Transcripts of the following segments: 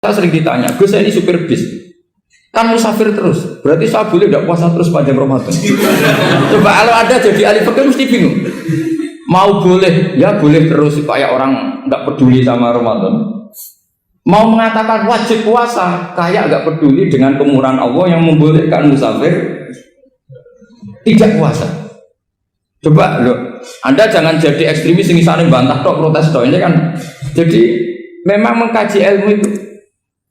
Saya sering ditanya, Gus saya ini supir bis, kan musafir terus, berarti saya boleh tidak puasa terus pada Ramadan? Coba kalau ada jadi ahli fikih mesti bingung. Mau boleh, ya boleh terus supaya orang nggak peduli sama Ramadan. Mau mengatakan wajib puasa, kayak nggak peduli dengan kemurahan Allah yang membolehkan musafir tidak puasa. Coba loh, Anda jangan jadi ekstremis yang misalnya bantah tok protes tok ini kan. Jadi memang mengkaji ilmu itu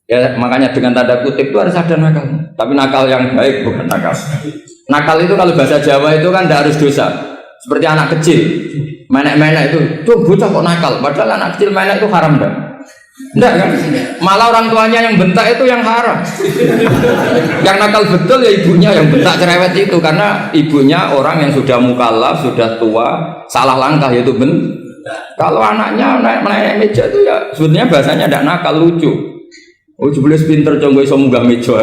ya makanya dengan tanda kutip itu harus ada nakal. Tapi nakal yang baik bukan nakal. Nakal itu kalau bahasa Jawa itu kan tidak harus dosa. Seperti anak kecil, menek-menek itu, tuh bocah kok nakal. Padahal anak kecil menek itu haram dah. Enggak kan? Malah orang tuanya yang bentak itu yang haram. Yang nakal betul ya ibunya yang bentak cerewet itu karena ibunya orang yang sudah mukallaf, sudah tua, salah langkah yaitu Kalau anaknya naik meja itu ya sebetulnya bahasanya tidak nakal, lucu. Oh jebule pinter conggo iso munggah meja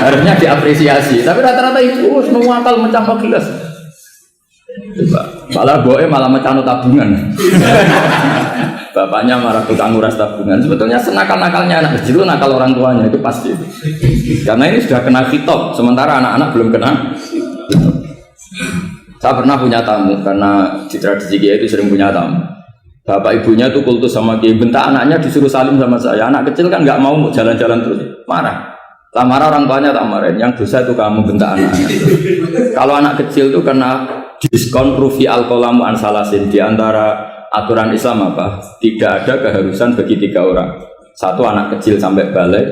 harusnya diapresiasi. Tapi rata-rata itu semua akal mecah gelas. Coba, malah boe malah mecah tabungan. Bapaknya marah tukang nguras tabungan. Sebetulnya senakal-nakalnya anak kecil itu nakal orang tuanya itu pasti. Karena ini sudah kena hitop, sementara anak-anak belum kena. Saya pernah punya tamu karena di tradisi Kiai itu sering punya tamu. Bapak ibunya tuh kultus sama Kiai, bentak anaknya disuruh salim sama saya. Anak kecil kan nggak mau jalan-jalan terus, marah. Tak marah orang tuanya tak marahin. Yang dosa itu kamu bentak anaknya. Kalau anak kecil tuh kena diskon rufi al-qalamu an salasin di antara aturan Islam apa? Tidak ada keharusan bagi 3 orang. 1 anak kecil sampai balik,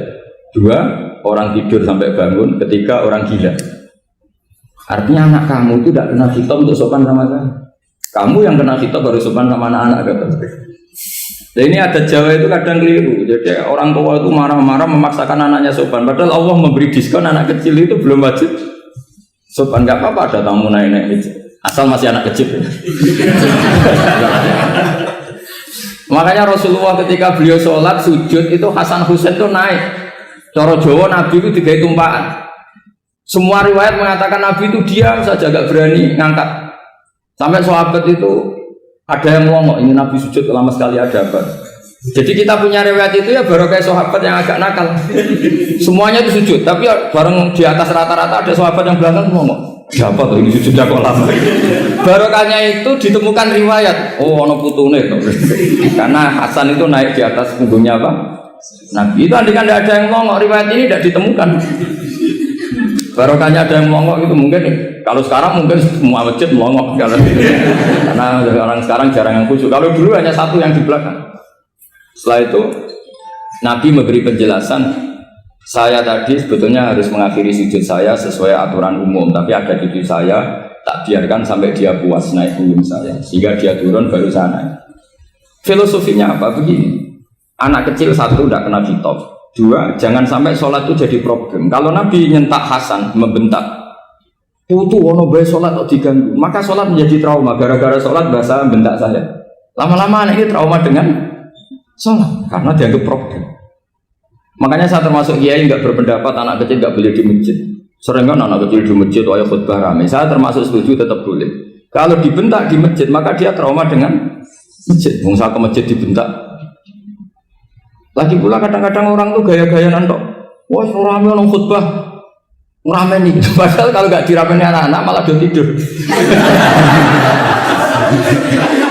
2 orang tidur sampai bangun, 3 orang gila. Artinya anak kamu itu tidak kena hitop untuk sopan sama saya. Kamu yang kena hitop baru sopan sama anak-anak kata. Nah ini ada Jawa itu kadang keliru. Jadi orang tua itu marah-marah memaksakan anaknya sopan. Padahal Allah memberi diskon anak kecil itu belum wajib sopan. Gak apa-apa ada tamu naik-naik itu. Asal masih anak kecil. Makanya Rasulullah ketika beliau sholat sujud itu Hasan Husain itu naik. Cara Jawa Nabi itu 3 tumpahan. Semua riwayat mengatakan Nabi itu diam saja gak berani ngangkat. Sampai sahabat itu ada yang ngomong ini Nabi sujud lama sekali ada apa? Jadi kita punya riwayat itu ya baru kayak sahabat yang agak nakal. Semuanya itu sujud, tapi bareng di atas rata-rata ada sahabat yang belakang ngomong. Siapa tuh ini sujudnya kok lama? Barokahnya itu ditemukan riwayat. Oh, ono putune tuh. Karena Hasan itu naik di atas punggungnya apa? Nabi itu andai kan tidak ada yang ngomong riwayat ini tidak ditemukan. Barokahnya ada yang ngomong itu mungkin. Kalau sekarang mungkin semua masjid melongok karena orang sekarang jarang yang khusyuk. Kalau dulu hanya 1 yang di belakang. Setelah itu Nabi memberi penjelasan. Saya tadi sebetulnya harus mengakhiri sujud saya sesuai aturan umum, tapi ada cucu saya tak biarkan sampai dia puas naik punggung saya, sehingga dia turun baru saya naik. Filosofinya apa? Begini, anak kecil 1 tidak kena hitop, 2 jangan sampai sholat itu jadi problem. Kalau Nabi nyentak Hasan membentak, putu ono bae sholat kok diganggu, maka sholat menjadi trauma. Gara-gara sholat bahasa bentak saya. Lama-lama anak ini trauma dengan sholat karena dianggap problem. Makanya saya termasuk kiai nggak berpendapat anak kecil nggak boleh di masjid. Sering kan anak kecil di masjid ayo khutbah rame. Saya termasuk setuju tetap boleh. Kalau dibentak di masjid maka dia trauma dengan masjid. Bangsa ke masjid dibentak. Lagi pula kadang-kadang orang tuh gaya-gayaan tok. Wah rame orang khutbah rame nih. Padahal kalau nggak diramein anak-anak malah udah tidur.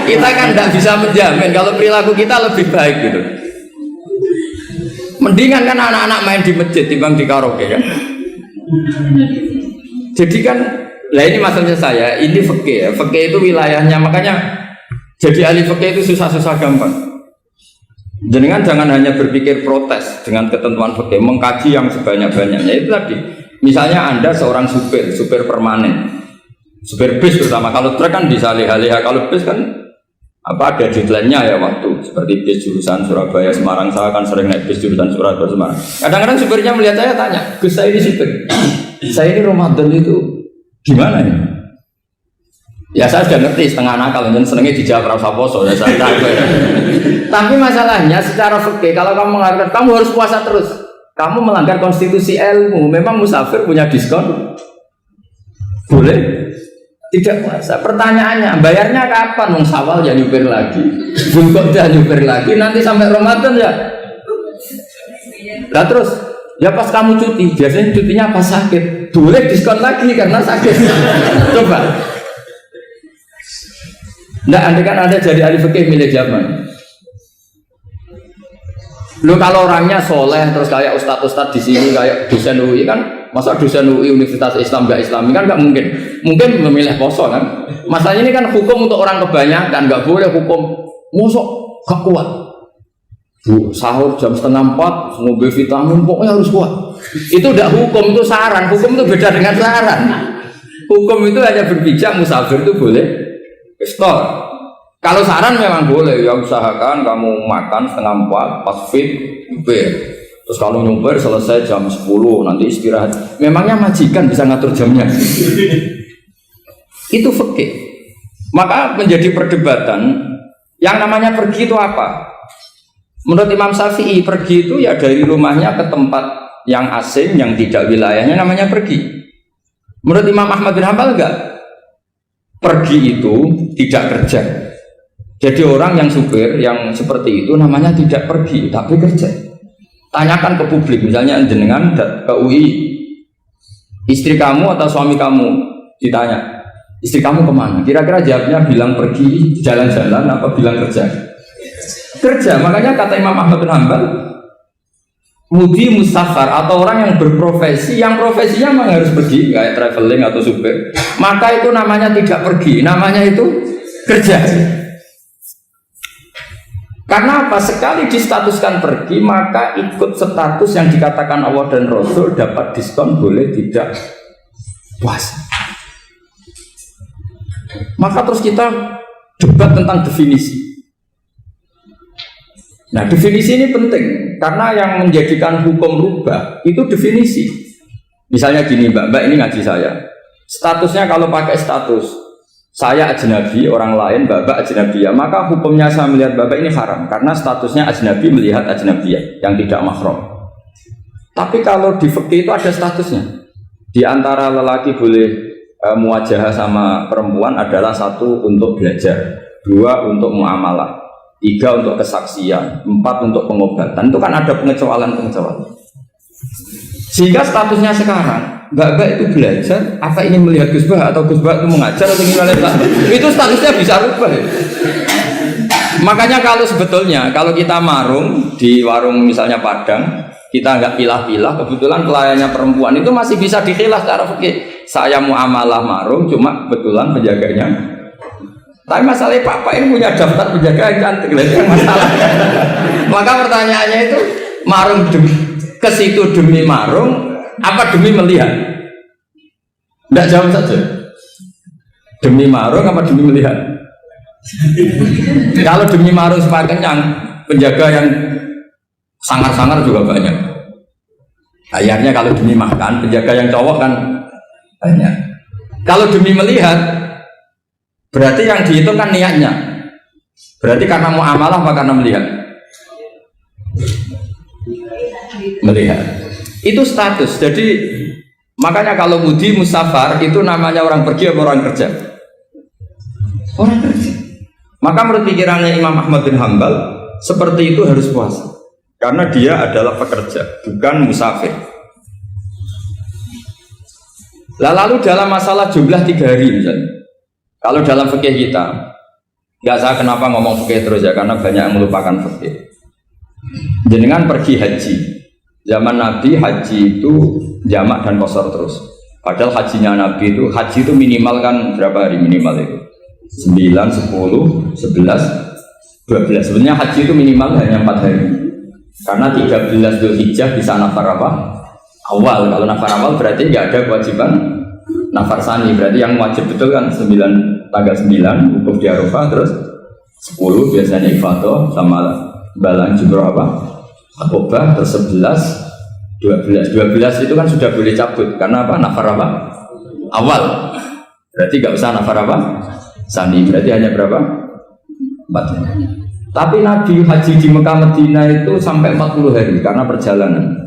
Kita kan nggak bisa menjamin kalau perilaku kita lebih baik gitu. Mendingan kan anak-anak main di masjid timbang di karaoke kan. Jadi kan, lah ini masalahnya saya, ini fikih ya. Fikih itu wilayahnya, makanya jadi ahli fikih itu susah-susah gampang. Jenengan jangan hanya berpikir protes dengan ketentuan fikih, mengkaji yang sebanyak-banyaknya. Itu tadi, misalnya Anda seorang supir permanen, supir bis terutama. Kalau truk kan bisa lihat-lihat, kalau bis kan apa ada deadline-nya ya waktu seperti bis jurusan Surabaya Semarang. Saya kan sering naik bis jurusan Surabaya Semarang. Kadang-kadang supirnya melihat saya tanya, Gus saya ini supir, saya ini Ramadan itu gimana ya? Ya saya sudah ngerti setengah nakal dan senengnya dijawab rasa poso ya saya tahu. Tapi masalahnya secara fikih kalau kamu mengatakan kamu harus puasa terus, kamu melanggar konstitusi ilmu. Memang musafir punya diskon? Boleh? Tidak puasa. Pertanyaannya, bayarnya kapan? Wong Syawal ya nyupir lagi, Zulqa'dah nyupir lagi, nanti sampai Ramadan ya Lah terus ya pas kamu cuti, biasanya cutinya pas sakit, boleh diskon lagi karena sakit. Coba. Nggak, andai kan Anda jadi ahli fikih milik zaman. Lu kalau orangnya soleh terus kayak ustadz di sini kayak dosen UI kan, masa dosen UI Universitas Islam nggak Islami kan nggak mungkin. Mungkin memilih poso kan. Masalahnya ini kan hukum untuk orang kebanyakan, nggak boleh hukum musuh gak kuat. Bu, sahur jam 3:30, ngobrol vitamin pokoknya harus kuat. Itu udah hukum, itu saran. Hukum itu beda dengan saran. Hukum itu hanya berpijak musafir itu boleh store. Kalau saran memang boleh, ya usahakan kamu makan 3:30 pas fit, nyupir. Terus kalau nyupir selesai jam 10, nanti istirahat. Memangnya majikan bisa ngatur jamnya? Itu fikih. Maka menjadi perdebatan, yang namanya pergi itu apa? Menurut Imam Syafi'i, pergi itu ya dari rumahnya ke tempat yang asing, yang tidak wilayahnya, namanya pergi. Menurut Imam Ahmad bin Hanbal enggak. Pergi itu tidak kerja. Jadi orang yang supir yang seperti itu namanya tidak pergi tapi kerja. Tanyakan ke publik, misalnya jenengan ke UI, istri kamu atau suami kamu ditanya, istri kamu kemana? Kira-kira jawabnya bilang pergi jalan-jalan apa bilang kerja? Kerja. Makanya kata Imam Ahmad bin Hanbal, mudi musafar atau orang yang berprofesi, yang profesinya memang harus pergi kayak traveling atau supir, maka itu namanya tidak pergi, namanya itu kerja. Karena apa? Sekali distatuskan pergi, maka ikut status yang dikatakan Allah dan Rasul, dapat diskon, boleh tidak puasa. Maka terus kita debat tentang definisi. Nah, definisi ini penting karena yang menjadikan hukum rubah itu definisi. Misalnya gini, Mbak ini ngaji saya. Statusnya kalau pakai status saya ajnabi, orang lain Mbak ajnabiyah, maka hukumnya saya melihat Mbak ini haram karena statusnya ajnabi melihat ajnabiyah yang tidak mahram. Tapi kalau di fikih itu ada statusnya. Di antara lelaki boleh muwajahah sama perempuan adalah 1 untuk belajar, 2 untuk muamalah, 3 untuk kesaksian, 4 untuk pengobatan. Itu kan ada pengecualian. Sehingga statusnya sekarang Mbak itu belajar, apa ini melihat Gus Bah atau Gus Bah itu mengajar atau gimana? Itu statusnya bisa rubah. Makanya kalau sebetulnya kalau kita marung di warung misalnya Padang, kita nggak pilah-pilah, kebetulan pelayannya perempuan itu masih bisa dikhilas secara fikih. Saya muamalah marung, cuma kebetulan penjaganya. Tapi masalahnya Pak ini punya daftar penjaga yang cantik, itu yang masalah. Maka pertanyaannya itu marung ke situ demi marung apa demi melihat? Tidak jawab saja. Demi marung apa demi melihat? Kalau demi marung supaya kenyang, penjaga yang sangar-sangar juga banyak. Akhirnya kalau demi makan, penjaga yang cowok kan banyak. Kalau demi melihat, berarti yang dihitung kan niatnya. Berarti karena muamalah apa karena melihat? Melihat. Itu status. Jadi makanya kalau mudi musafar itu namanya orang pergi atau orang kerja? Orang kerja. Maka menurut pikirannya Imam Ahmad bin Hanbal seperti itu harus puasa karena dia adalah pekerja, bukan musafir. Lalu dalam masalah jumlah 3 hari misalnya, kalau dalam fikih kita, nggak saya kenapa ngomong fikih terus ya, karena banyak yang melupakan fikih. Jenengan pergi haji, zaman Nabi haji itu jamak dan qashar terus. Padahal hajinya Nabi itu, haji itu minimal kan berapa hari minimal itu? 9, 10, 11, 12. Sebenarnya haji itu minimal hanya 4 hari. Karena 13 Dzulhijjah bisa nafar apa? Awal. Kalau nafar awal berarti nggak ada kewajiban nafar sani. Berarti yang wajib betul kan tanggal 9 wukuf di Arafah, terus 10 biasanya ifadah sama balang jumroh apa? Akobah, terus 11, 12 itu kan sudah boleh cabut karena apa? Nafar apa? Awal. Berarti nggak usah nafar apa? Sani. Berarti hanya berapa? 4 hari. Tapi Nabi haji di Mekah Medina itu sampai 40 hari karena perjalanan.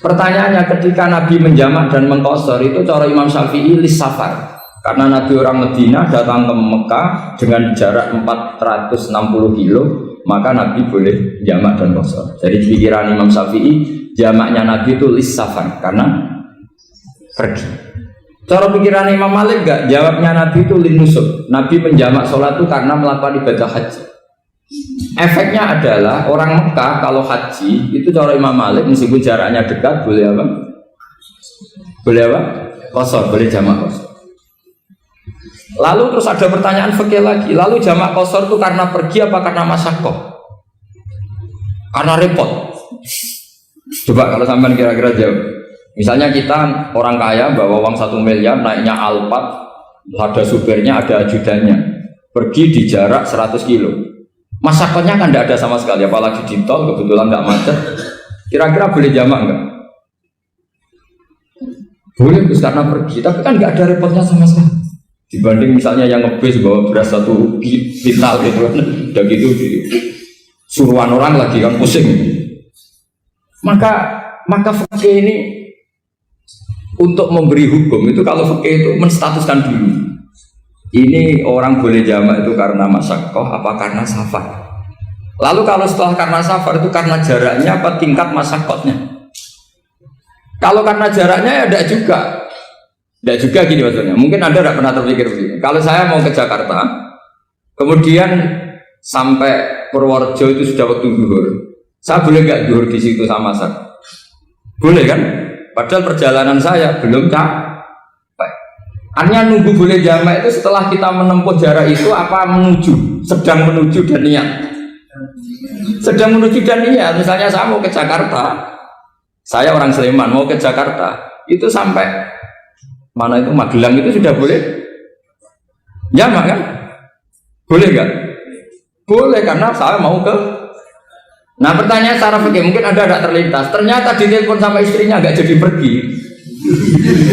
Pertanyaannya, ketika Nabi menjamak dan mengqashar itu cara Imam Syafi'i lis safar. Karena Nabi orang Medina datang ke Mekah dengan jarak 460 kilo maka Nabi boleh jamak dan qasar. Jadi pikiran Imam Syafi'i jamaknya Nabi itu lis safar karena pergi. Cara pikiran Imam Malik enggak, jawabnya Nabi itu lin nusuk. Nabi menjamak sholat itu karena melakukan ibadah haji. Efeknya adalah orang Mekah kalau haji itu cara Imam Malik meskipun jaraknya dekat boleh apa? Boleh apa? Qasar, boleh jamak qasar. Lalu terus ada pertanyaan fikih lagi. Lalu jamak qasar itu karena pergi apa karena masyaqqah? Karena repot. Coba kalau sampean kira-kira jawab. Misalnya kita orang kaya bawa uang 1 miliar naiknya Alphard, ada supirnya, ada ajudannya, pergi di jarak 100 kilo. Masyaqqahnya kan tidak ada sama sekali, apalagi di tol kebetulan nggak macet. Kira-kira boleh jamak nggak? Boleh, terus karena pergi, tapi kan nggak ada repotnya sama sekali. Dibanding misalnya yang ngebis bawa beras 1 kintal gitu kan, udah gitu suruhan orang lagi kan pusing. Maka fikih ini untuk memberi hukum itu kalau fikih itu menstatuskan dulu. Ini orang boleh jamak itu karena masyaqqah apa karena safar. Lalu kalau setelah karena safar itu karena jaraknya apa tingkat masyaqqahnya. Kalau karena jaraknya ya tidak juga. Tidak juga gini maksudnya. Mungkin Anda tidak pernah terpikir begini. Kalau saya mau ke Jakarta, kemudian sampai Purworejo itu sudah waktu zuhur. Saya boleh nggak zuhur di situ sama asar? Boleh kan? Padahal perjalanan saya belum capek. Artinya nunggu boleh jamak itu setelah kita menempuh jarak itu apa menuju, sedang menuju dan niat. Sedang menuju dan niat. Misalnya saya mau ke Jakarta, saya orang Sleman mau ke Jakarta, itu sampai mana itu Magelang itu sudah boleh jamak kan? Boleh nggak? Boleh karena saya mau ke. Nah pertanyaan secara fikih mungkin Anda tidak terlintas. Ternyata ditelepon sama istrinya nggak jadi pergi.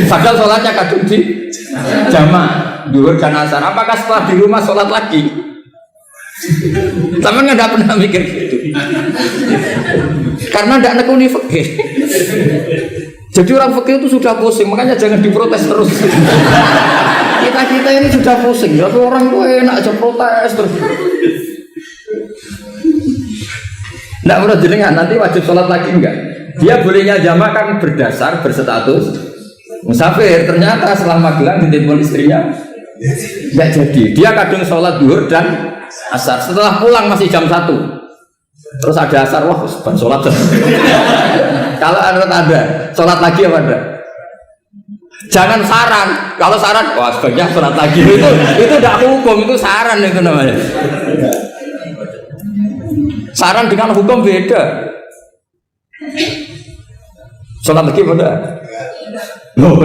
Padahal sholatnya kadung di jamak zuhur dan asar. Apakah setelah di rumah sholat lagi? Sama nggak pernah mikir gitu. Karena tidak nekuni fikih. Jadi orang fikih itu sudah pusing, makanya jangan diprotes terus. Kita ini sudah pusing, tapi orang itu enak aja protes terus. Nggak menurut jenengan nanti wajib sholat lagi enggak? Dia bolehnya jamak kan berdasar berstatus musafir. Ternyata setelah Magelang ditelepon istrinya nggak jadi. Dia kadung sholat zuhur dan asar. Setelah pulang masih jam 1. Terus ada asar, wah ban sholat. Kalau ada sholat lagi apa ada? Jangan saran. Kalau saran, wah sebaiknya sholat lagi. Itu tidak hukum, itu saran itu namanya. Saran dengan hukum beda. Sholat lagi beda. Oh,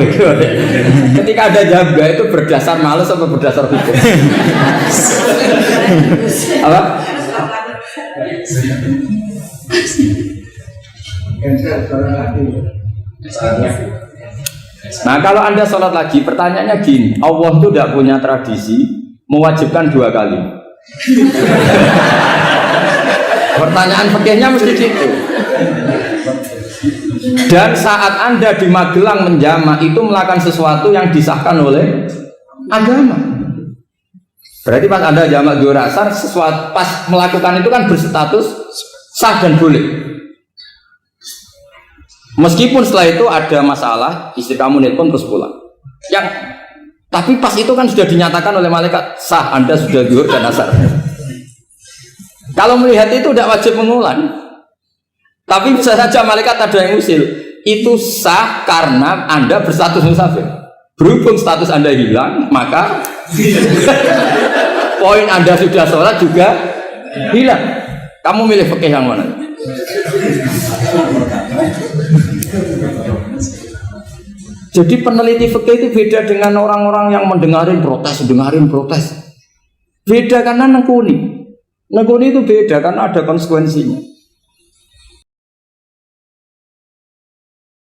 ketika ada jaga itu berdasar malas atau berdasar hukum? Apa? Nah kalau Anda sholat lagi, pertanyaannya gini, Allah itu tidak punya tradisi mewajibkan 2 kali. Pertanyaan fikihnya mesti gitu. Dan saat Anda di Magelang menjamak itu melakukan sesuatu yang disahkan oleh agama. Berarti pas Anda jamak zuhur asar, sesuatu pas melakukan itu kan berstatus sah dan boleh. Meskipun setelah itu ada masalah, istri kamu nelpon terus pulang. Tapi pas itu kan sudah dinyatakan oleh malaikat sah, Anda sudah zuhur dan asar. Kalau melihat itu tidak wajib mengulang. Tapi bisa saja malaikat ada yang usil. Itu sah karena Anda berstatus musafir. Berhubung status Anda hilang, maka poin Anda sudah sholat juga hilang. Kamu milih fikih yang mana? Jadi peneliti fikih itu beda dengan orang-orang yang mendengarin protes. Beda karena nekuni. Nekuni itu beda karena ada konsekuensinya.